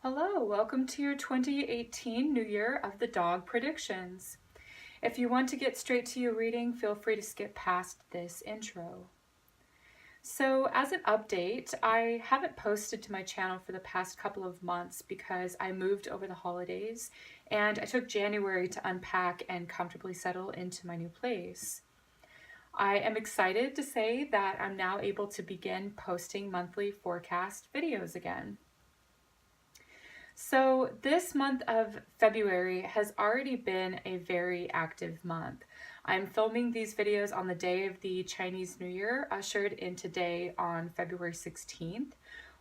Hello, welcome to your 2018 New Year of the Dog predictions. If you want to get straight to your reading, feel free to skip past this intro. So as an update, I haven't posted to my channel for the past couple of months because I moved over the holidays and I took January to unpack and comfortably settle into my new place. I am excited to say that I'm now able to begin posting monthly forecast videos again. So this month of February has already been a very active month. I'm filming these videos on the day of the Chinese New Year, ushered in today on February 16th,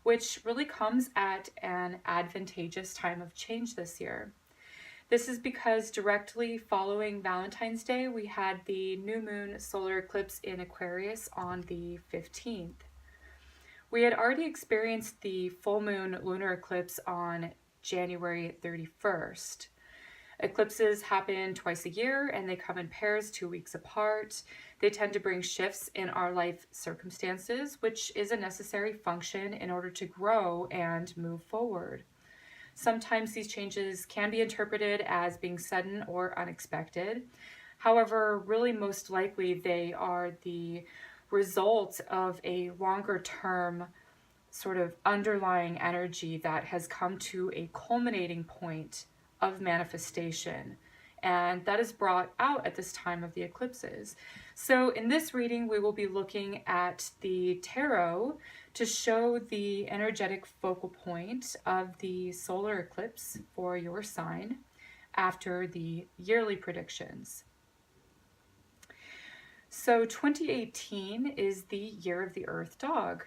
which really comes at an advantageous time of change this year. This is because directly following Valentine's Day, we had the new moon solar eclipse in Aquarius on the 15th. We had already experienced the full moon lunar eclipse on January 31st. Eclipses happen twice a year and they come in pairs 2 weeks apart. They tend to bring shifts in our life circumstances, which is a necessary function in order to grow and move forward. Sometimes these changes can be interpreted as being sudden or unexpected. However, really most likely they are the result of a longer term sort of underlying energy that has come to a culminating point of manifestation, and that is brought out at this time of the eclipses. So in this reading, we will be looking at the tarot to show the energetic focal point of the solar eclipse for your sign after the yearly predictions. So 2018 is the year of the Earth dog.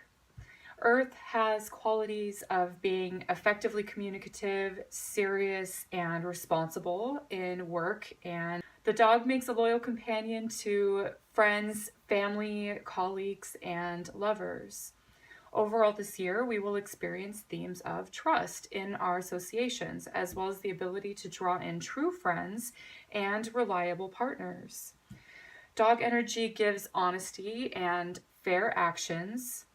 Earth has qualities of being effectively communicative, serious, and responsible in work, and the dog makes a loyal companion to friends, family, colleagues, and lovers. Overall this year, we will experience themes of trust in our associations, as well as the ability to draw in true friends and reliable partners. Dog energy gives honesty and fair actions.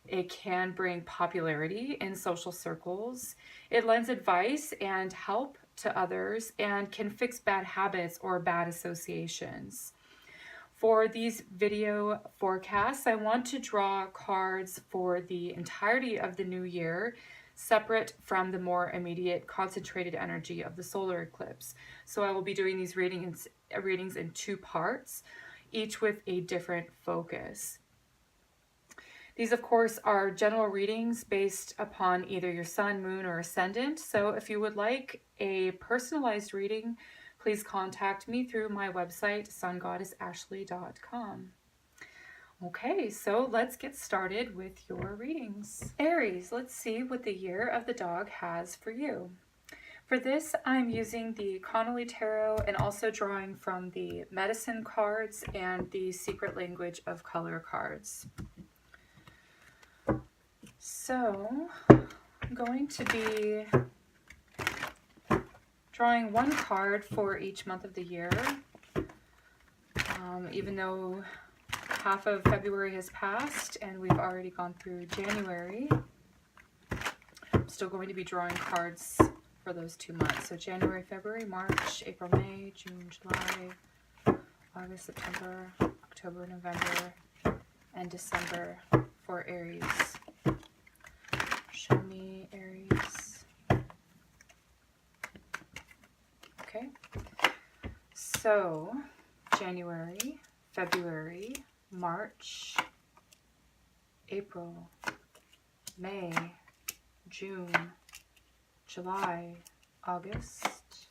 It can bring popularity in social circles. It lends advice and help to others and can fix bad habits or bad associations. For these video forecasts, I want to draw cards for the entirety of the new year, separate from the more immediate concentrated energy of the solar eclipse. So I will be doing these readings in two parts, each with a different focus. These, of course, are general readings based upon either your sun, moon, or ascendant. So if you would like a personalized reading, please contact me through my website, SunGoddessAshley.com. Okay, so let's get started with your readings. Aries, let's see what the year of the dog has for you. For this, I'm using the Connolly Tarot and also drawing from the Medicine cards and the Secret Language of Color cards. So I'm going to be drawing one card for each month of the year. Even though half of February has passed and we've already gone through January, I'm still going to be drawing cards for those 2 months. So January, February, March, April, May, June, July, August, September, October, November, and December for Aries. Show me Aries. Okay, so January, February, March, April, May, June, July, August,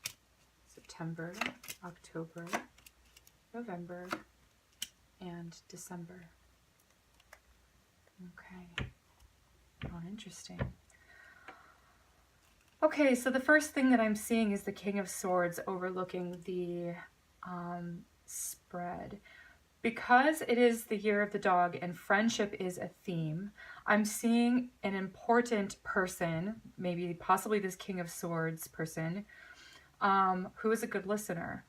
September, October, November, and December. Okay. Oh, interesting. Okay, so the first thing that I'm seeing is the King of Swords overlooking the spread. Because it is the year of the dog and friendship is a theme, I'm seeing an important person, maybe possibly this King of Swords person, who is a good listener.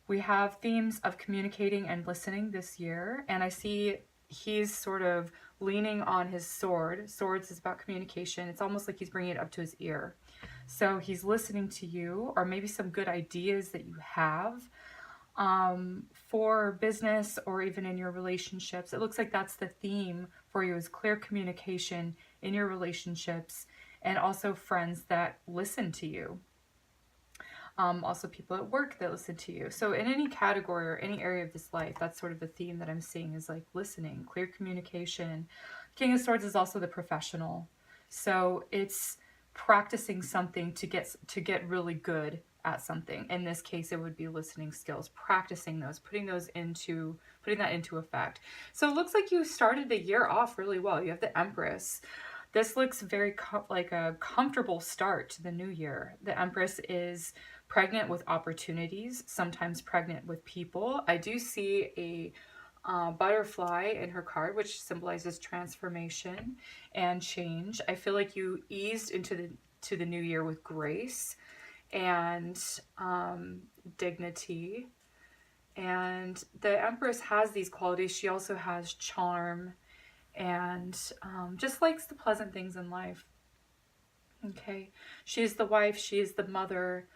We have themes of communicating and listening this year, and I see he's sort of leaning on his sword. Swords is about communication. It's almost like he's bringing it up to his ear. So he's listening to you, or maybe some good ideas that you have for business or even in your relationships. It looks like that's the theme for you, is clear communication in your relationships, and also friends that listen to you. Also people at work that listen to you. So in any category or any area of this life, that's sort of the theme that I'm seeing, is like listening, clear communication. King of Swords is also the professional. So it's practicing something to get really good at something. In this case, it would be listening skills, practicing those, putting that into effect. So it looks like you started the year off really well. You have the Empress. This looks very like a comfortable start to the new year. The Empress is pregnant with opportunities, sometimes pregnant with people. I do see a butterfly in her card, which symbolizes transformation and change. I feel like you eased into the new year with grace and dignity. And the Empress has these qualities. She also has charm and just likes the pleasant things in life. Okay, she is the wife, she is the mother.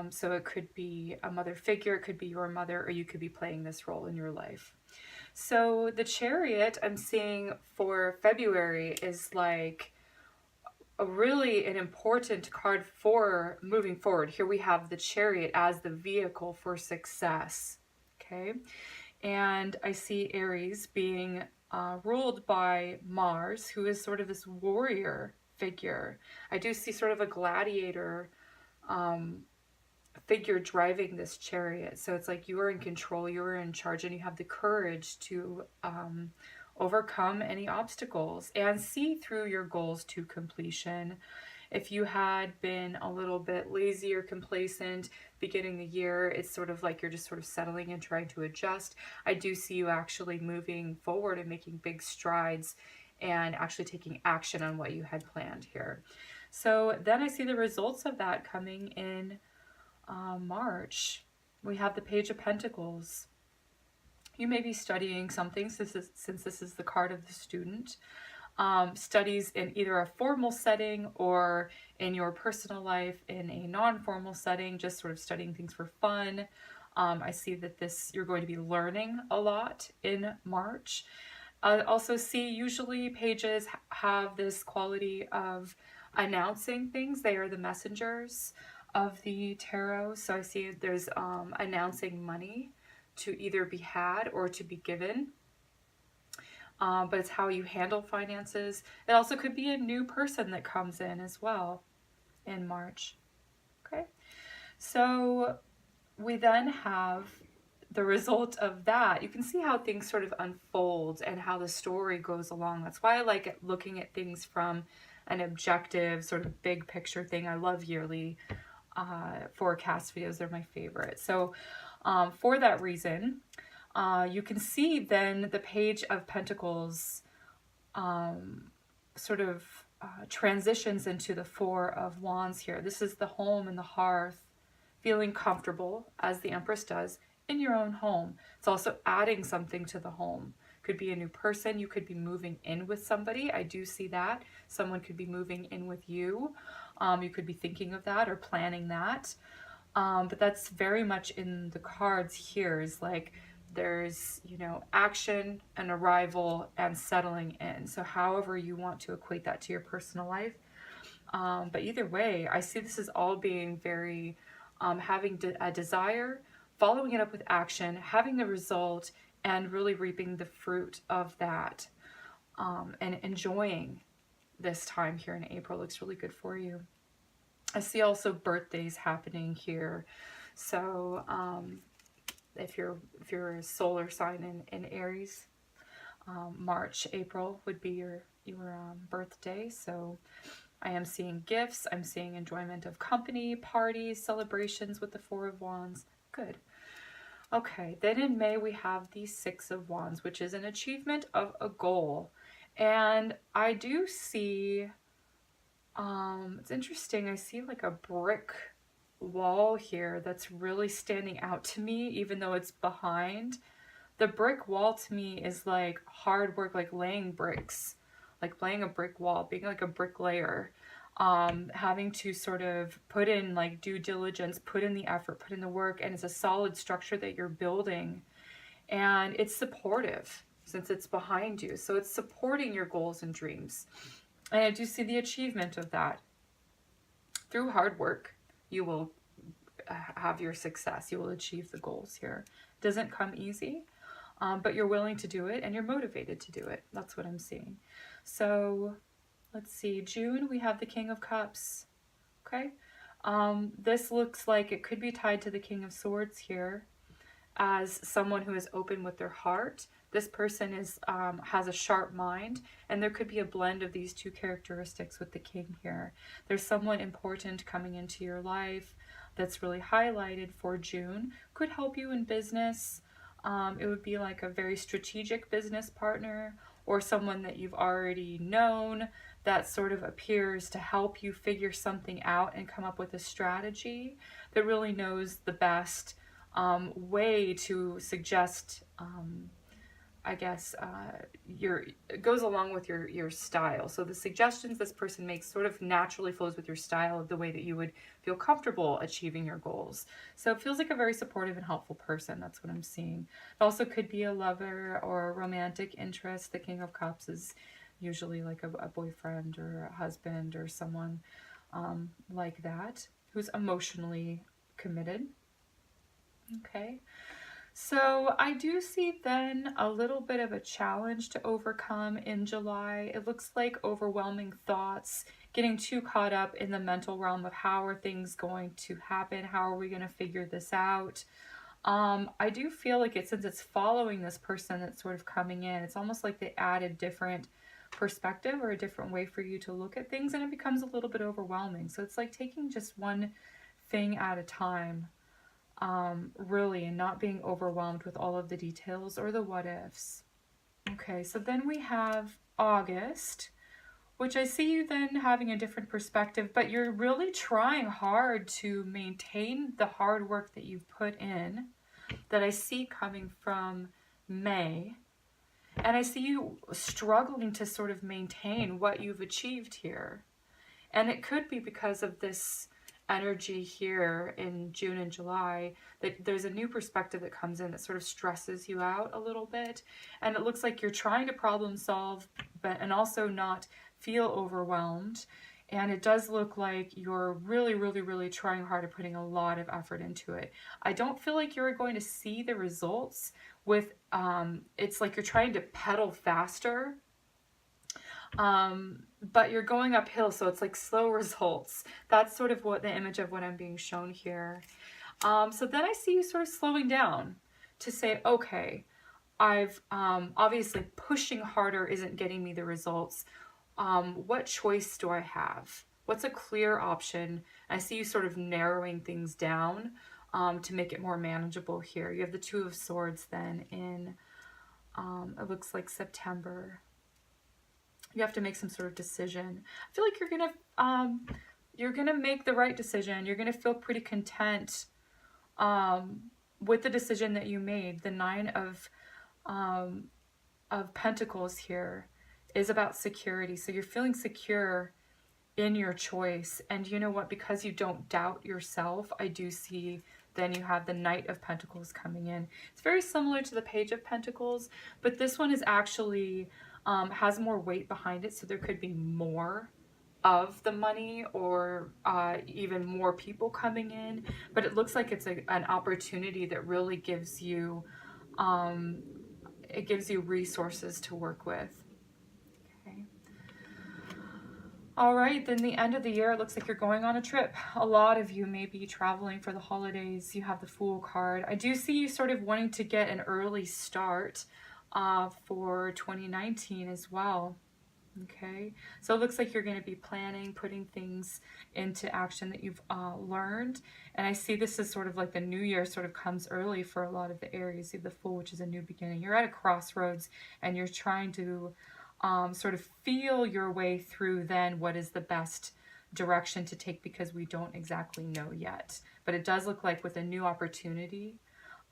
So it could be a mother figure, it could be your mother, or you could be playing this role in your life. So the Chariot I'm seeing for February is like an important card for moving forward. Here we have the Chariot as the vehicle for success. Okay, and I see Aries being ruled by Mars, who is sort of this warrior figure. I do see sort of a gladiator figure driving this chariot. So it's like you are in control, you are in charge, and you have the courage to overcome any obstacles and see through your goals to completion. If you had been a little bit lazy or complacent beginning the year, it's sort of like you're just sort of settling and trying to adjust. I do see you actually moving forward and making big strides and actually taking action on what you had planned here. So then I see the results of that coming in March. We have the Page of Pentacles. You may be studying something, since this is the card of the student. Studies in either a formal setting or in your personal life in a non-formal setting, just sort of studying things for fun. I see that you're going to be learning a lot in March. I also see usually pages have this quality of announcing things. They are the messengers of the tarot. So I see there's announcing money to either be had or to be given. But it's how you handle finances. It also could be a new person that comes in as well in March. Okay, so we then have the result of that. You can see how things sort of unfold and how the story goes along. That's why I like looking at things from an objective sort of big picture thing. I love yearly forecast videos. They're my favorite. So for that reason, you can see then the Page of Pentacles sort of transitions into the Four of Wands here. This is the home and the hearth, feeling comfortable, as the Empress does, in your own home. It's also adding something to the home. Could be a new person. You could be moving in with somebody. I do see that. Someone could be moving in with you. You could be thinking of that or planning that. But that's very much in the cards here, is like there's, action and arrival and settling in. So however you want to equate that to your personal life. But either way, I see this as all being very having a desire, following it up with action, having the result, and really reaping the fruit of that, and enjoying this time here in April. Looks really good for you. I see also birthdays happening here. So if you're a solar sign in Aries, March, April would be your birthday. So I am seeing gifts. I'm seeing enjoyment of company, parties, celebrations with the Four of Wands. Good. Okay, then in May we have the Six of Wands, which is an achievement of a goal. And I do see, it's interesting, I see like a brick wall here that's really standing out to me, even though it's behind The brick wall to me is like hard work, like laying bricks, like laying a brick wall, being like a bricklayer, having to sort of put in like due diligence, put in the effort, put in the work, and it's a solid structure that you're building. And it's supportive since it's behind you. So it's supporting your goals and dreams. And I do see the achievement of that. Through hard work, you will have your success. You will achieve the goals here. It doesn't come easy, but you're willing to do it and you're motivated to do it. That's what I'm seeing. So let's see. June, we have the King of Cups. Okay. This looks like it could be tied to the King of Swords here as someone who is open with their heart. This person is has a sharp mind, and there could be a blend of these two characteristics with the king here. There's someone important coming into your life that's really highlighted for June. Could help you in business. It would be like a very strategic business partner or someone that you've already known that sort of appears to help you figure something out and come up with a strategy that really knows the best way to suggest, I guess, it goes along with your style. So the suggestions this person makes sort of naturally flows with your style of the way that you would feel comfortable achieving your goals. So it feels like a very supportive and helpful person. That's what I'm seeing. It also could be a lover or a romantic interest. The King of Cups is usually like a boyfriend or a husband or someone like that who's emotionally committed. Okay. So I do see then a little bit of a challenge to overcome in July. It looks like overwhelming thoughts, getting too caught up in the mental realm of how are things going to happen? How are we going to figure this out? I do feel like since it's following this person that's sort of coming in, it's almost like they add a different perspective or a different way for you to look at things, and it becomes a little bit overwhelming. So it's like taking just one thing at a time. Really, and not being overwhelmed with all of the details or the what ifs. Okay, so then we have August, which I see you then having a different perspective, but you're really trying hard to maintain the hard work that you've put in, that I see coming from May. And I see you struggling to sort of maintain what you've achieved here. And it could be because of this energy here in June and July, that there's a new perspective that comes in that sort of stresses you out a little bit. And it looks like you're trying to problem solve, and also not feel overwhelmed. And it does look like you're really, really, really trying hard and putting a lot of effort into it. I don't feel like you're going to see the results with, it's like you're trying to pedal faster, but you're going uphill, so it's like slow results. That's sort of what the image of what I'm being shown here. So then I see you sort of slowing down to say, okay, I've obviously pushing harder isn't getting me the results. What choice do I have? What's a clear option? I see you sort of narrowing things down to make it more manageable here. You have the Two of Swords then in, it looks like September. You have to make some sort of decision. I feel like you're gonna make the right decision. You're gonna feel pretty content with the decision that you made. The Nine of Pentacles here is about security. So you're feeling secure in your choice. And you know what? Because you don't doubt yourself, I do see then you have the Knight of Pentacles coming in. It's very similar to the Page of Pentacles, but this one is actually has more weight behind it. So there could be more of the money or even more people coming in. But it looks like it's an opportunity that really gives you, it gives you resources to work with. All right, then the end of the year, it looks like you're going on a trip. A lot of you may be traveling for the holidays. You have the Fool card. I do see you sort of wanting to get an early start for 2019 as well. Okay, so it looks like you're going to be planning, putting things into action that you've learned. And I see this as sort of like the new year sort of comes early for a lot of the Aries. You have the Fool, which is a new beginning. You're at a crossroads and you're trying to sort of feel your way through then what is the best direction to take, because we don't exactly know yet. But it does look like with a new opportunity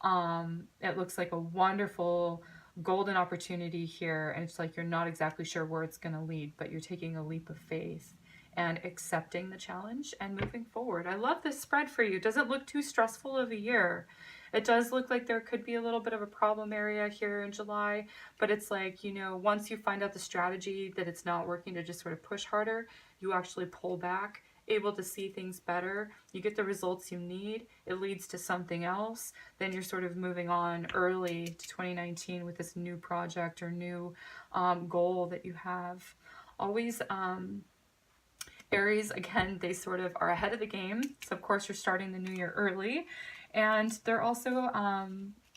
It looks like a wonderful golden opportunity here, and it's like you're not exactly sure where it's going to lead, but you're taking a leap of faith and accepting the challenge and moving forward. I love this spread for you. It doesn't look too stressful of a year. It does look like there could be a little bit of a problem area here in July, but it's like, you know, once you find out the strategy that it's not working to just sort of push harder, you actually pull back, able to see things better, you get the results you need, it leads to something else, then you're sort of moving on early to 2019 with this new project or new goal that you have. Always, Aries, again, they sort of are ahead of the game. So of course you're starting the new year early, and they're also,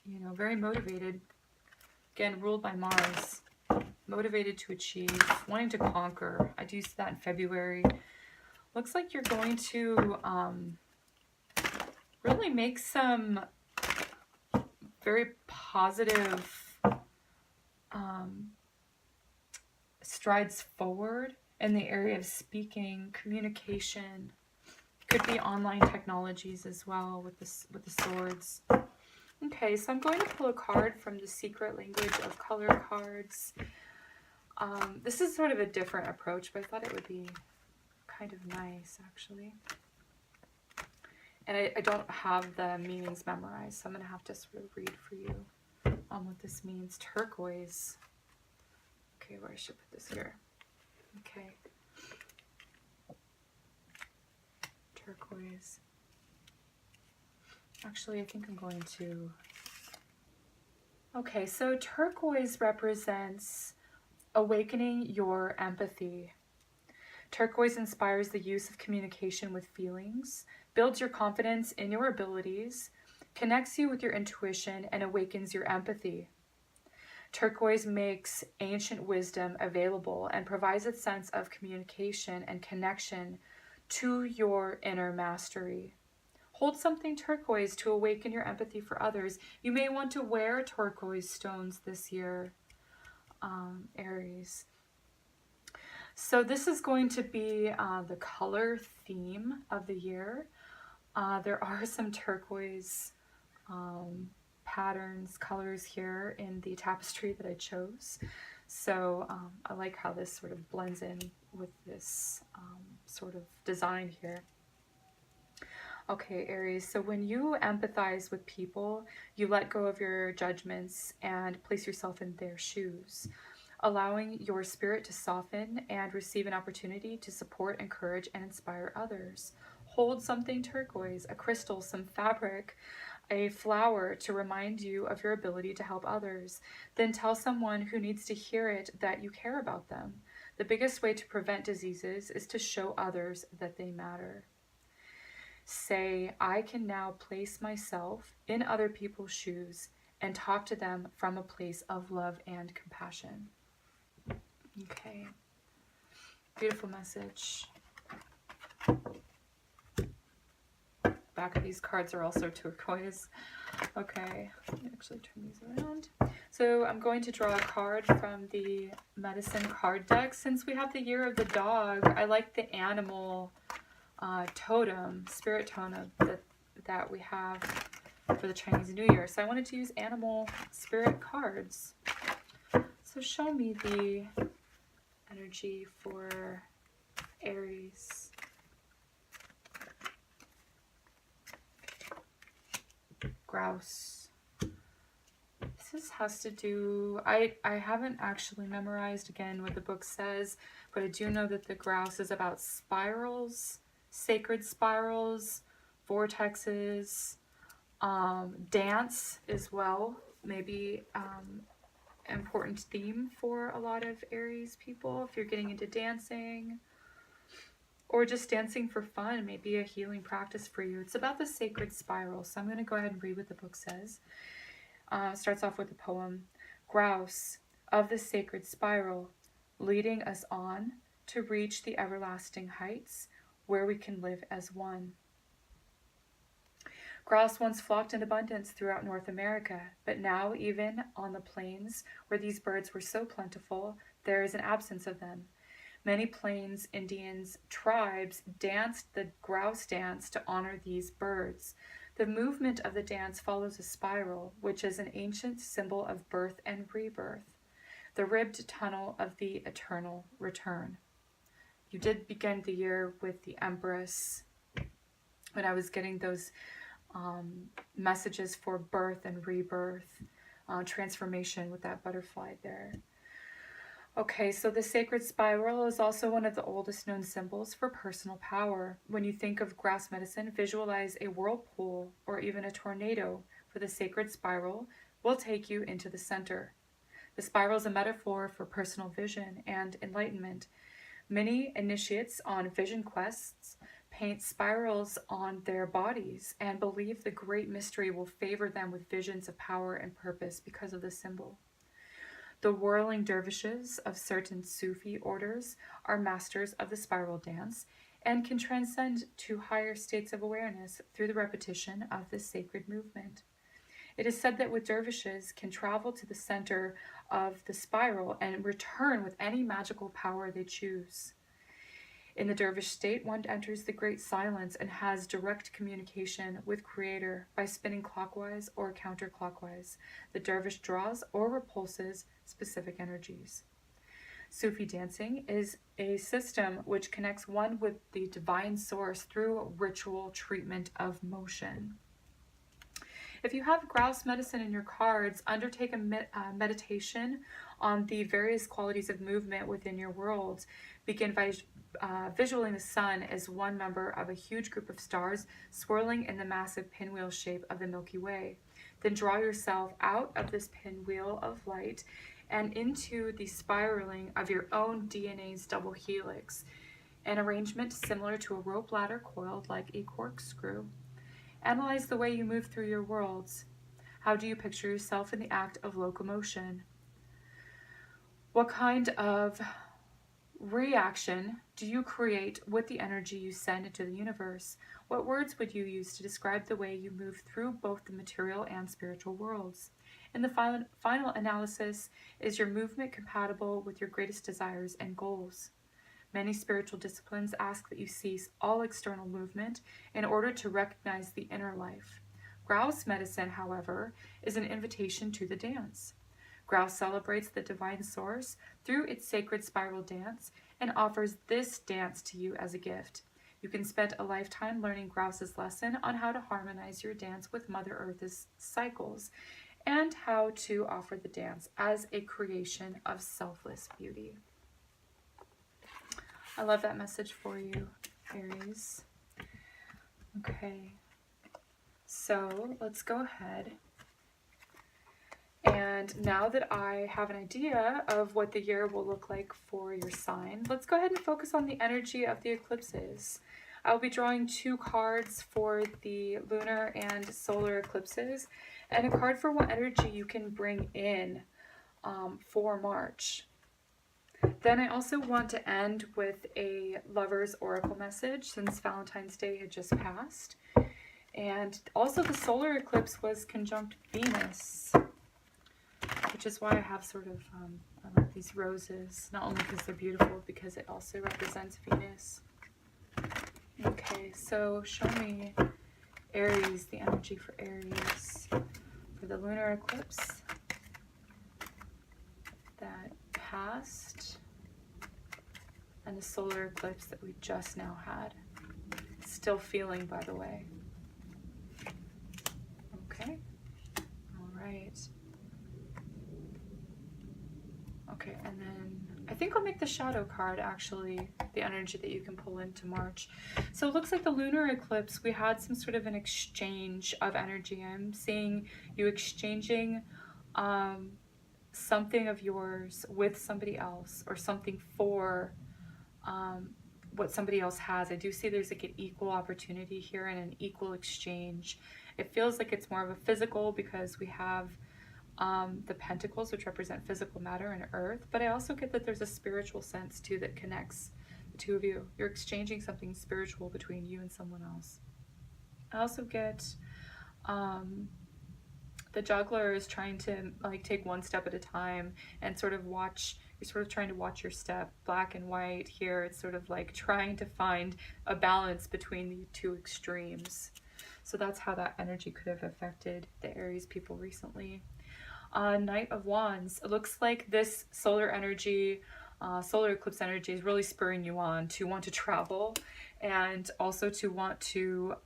you know, very motivated. Again, ruled by Mars, motivated to achieve, wanting to conquer. I do see that in February. Looks like you're going to really make some very positive strides forward in the area of speaking, communication. Could be online technologies as well with the swords. Okay, so I'm going to pull a card from the Secret Language of Color cards. This is sort of a different approach, but I thought it would be kind of nice, actually. And I don't have the meanings memorized, so I'm going to have to sort of read for you what this means. Turquoise. Okay, where I should put this here. Okay. Turquoise. Actually, I think I'm going to... Okay, so turquoise represents awakening your empathy. Turquoise inspires the use of communication with feelings, builds your confidence in your abilities, connects you with your intuition, and awakens your empathy. Turquoise makes ancient wisdom available and provides a sense of communication and connection to your inner mastery. Hold something turquoise to awaken your empathy for others. You may want to wear turquoise stones this year, Aries. So this is going to be the color theme of the year. There are some turquoise patterns, colors here in the tapestry that I chose. So I like how this sort of blends in with this sort of design here. Okay, Aries, so when you empathize with people, you let go of your judgments and place yourself in their shoes, allowing your spirit to soften and receive an opportunity to support, encourage, and inspire others. Hold something turquoise, a crystal, some fabric, a flower to remind you of your ability to help others. Then tell someone who needs to hear it that you care about them. The biggest way to prevent diseases is to show others that they matter. Say, I can now place myself in other people's shoes and talk to them from a place of love and compassion. Okay. Beautiful message. Back of these cards are also turquoise. Okay, let me actually turn these around. So I'm going to draw a card from the medicine card deck. Since we have the year of the dog, I like the animal totem, spirit totem that we have for the Chinese New Year. So I wanted to use animal spirit cards. So show me the energy for Aries. Grouse. This has to do, I haven't actually memorized again what the book says, but I do know that the grouse is about spirals, sacred spirals, vortexes, dance as well, maybe important theme for a lot of Aries people if you're getting into dancing. Or just dancing for fun, maybe a healing practice for you. It's about the sacred spiral. So I'm going to go ahead and read what the book says. Starts off with a poem. Grouse of the sacred spiral, leading us on to reach the everlasting heights where we can live as one. Grouse once flocked in abundance throughout North America, but now even on the plains where these birds were so plentiful, there is an absence of them. Many Plains Indians tribes danced the grouse dance to honor these birds. The movement of the dance follows a spiral, which is an ancient symbol of birth and rebirth, the ribbed tunnel of the eternal return. You did begin the year with the Empress when I was getting those messages for birth and rebirth, transformation with that butterfly there. Okay, so the sacred spiral is also one of the oldest known symbols for personal power. When you think of grass medicine, visualize a whirlpool or even a tornado, for the sacred spiral will take you into the center. The spiral is a metaphor for personal vision and enlightenment. Many initiates on vision quests paint spirals on their bodies and believe the great mystery will favor them with visions of power and purpose because of the symbol. The whirling dervishes of certain Sufi orders are masters of the spiral dance and can transcend to higher states of awareness through the repetition of this sacred movement. It is said that with dervishes can travel to the center of the spiral and return with any magical power they choose. In the dervish state, one enters the great silence and has direct communication with Creator by spinning clockwise or counterclockwise. The dervish draws or repulses specific energies. Sufi dancing is a system which connects one with the divine source through ritual treatment of motion. If you have grouse medicine in your cards, undertake a meditation on the various qualities of movement within your world. Begin by visualizing the sun as one member of a huge group of stars swirling in the massive pinwheel shape of the Milky Way. Then draw yourself out of this pinwheel of light and into the spiraling of your own DNA's double helix, an arrangement similar to a rope ladder coiled like a corkscrew. Analyze the way you move through your worlds. How do you picture yourself in the act of locomotion? What kind of reaction do you create with the energy you send into the universe? What words would you use to describe the way you move through both the material and spiritual worlds? In the final analysis, is your movement compatible with your greatest desires and goals? Many spiritual disciplines ask that you cease all external movement in order to recognize the inner life. Grouse medicine, however, is an invitation to the dance. Grouse celebrates the divine source through its sacred spiral dance and offers this dance to you as a gift. You can spend a lifetime learning Grouse's lesson on how to harmonize your dance with Mother Earth's cycles and how to offer the dance as a creation of selfless beauty. I love that message for you, Aries. Okay, so let's go ahead. And now that I have an idea of what the year will look like for your sign, let's go ahead and focus on the energy of the eclipses. I'll be drawing 2 cards for the lunar and solar eclipses, and a card for what energy you can bring in for March. Then I also want to end with a lover's oracle message since Valentine's Day had just passed. And also the solar eclipse was conjunct Venus, which is why I have sort of, I like these roses, not only because they're beautiful, because it also represents Venus. Okay, so show me Aries, the energy for Aries for the lunar eclipse that passed and the solar eclipse that we just now had. Still feeling, by the way. Okay. All right. Okay, and then I think I'll make the shadow card actually the energy that you can pull into March. So it looks like the lunar eclipse, we had some sort of an exchange of energy. I'm seeing you exchanging something of yours with somebody else, or something for what somebody else has. I do see there's like an equal opportunity here and an equal exchange. It feels like it's more of a physical because we have the pentacles, which represent physical matter and earth, but I also get that there's a spiritual sense too that connects the two of you. You're exchanging something spiritual between you and someone else. I also get the juggler is trying to like take one step at a time and sort of watch. You're sort of trying to watch your step. Black and white here, it's sort of like trying to find a balance between the two extremes. So that's how that energy could have affected the Aries people recently. Knight of Wands. It looks like this solar energy, solar eclipse energy is really spurring you on to want to travel and also to want to,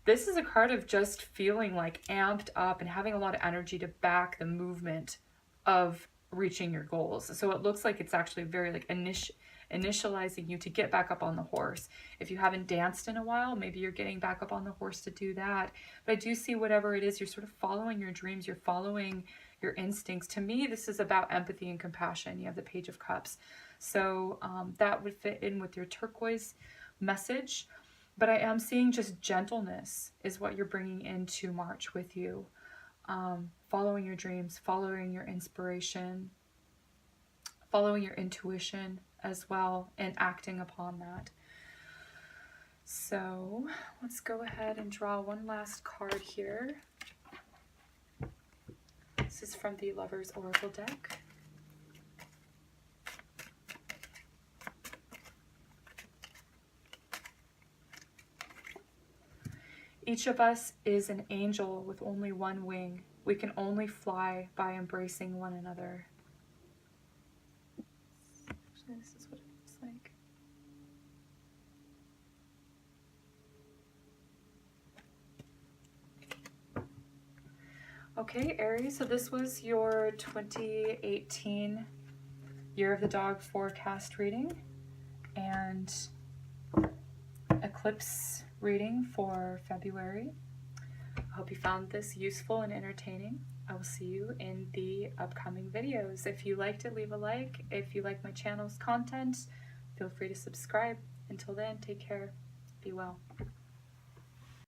this is a card of just feeling like amped up and having a lot of energy to back the movement of reaching your goals. So it looks like it's actually very like initializing you to get back up on the horse. If you haven't danced in a while, maybe you're getting back up on the horse to do that. But I do see whatever it is, you're sort of following your dreams, you're following your instincts. To me, this is about empathy and compassion. You have the Page of Cups. So that would fit in with your turquoise message. But I am seeing just gentleness is what you're bringing into March with you. Following your dreams, following your inspiration, following your intuition as well, and acting upon that. So let's go ahead and draw one last card here. This is from the Lover's Oracle deck. Each of us is an angel with only one wing. We can only fly by embracing one another. Actually, this is what it looks like. Okay, Aries, so this was your 2018 Year of the Dog forecast reading and eclipse reading for February. I hope you found this useful and entertaining. I will see you in the upcoming videos. If you liked it, leave a like. If you like my channel's content, feel free to subscribe. Until then, take care. Be well.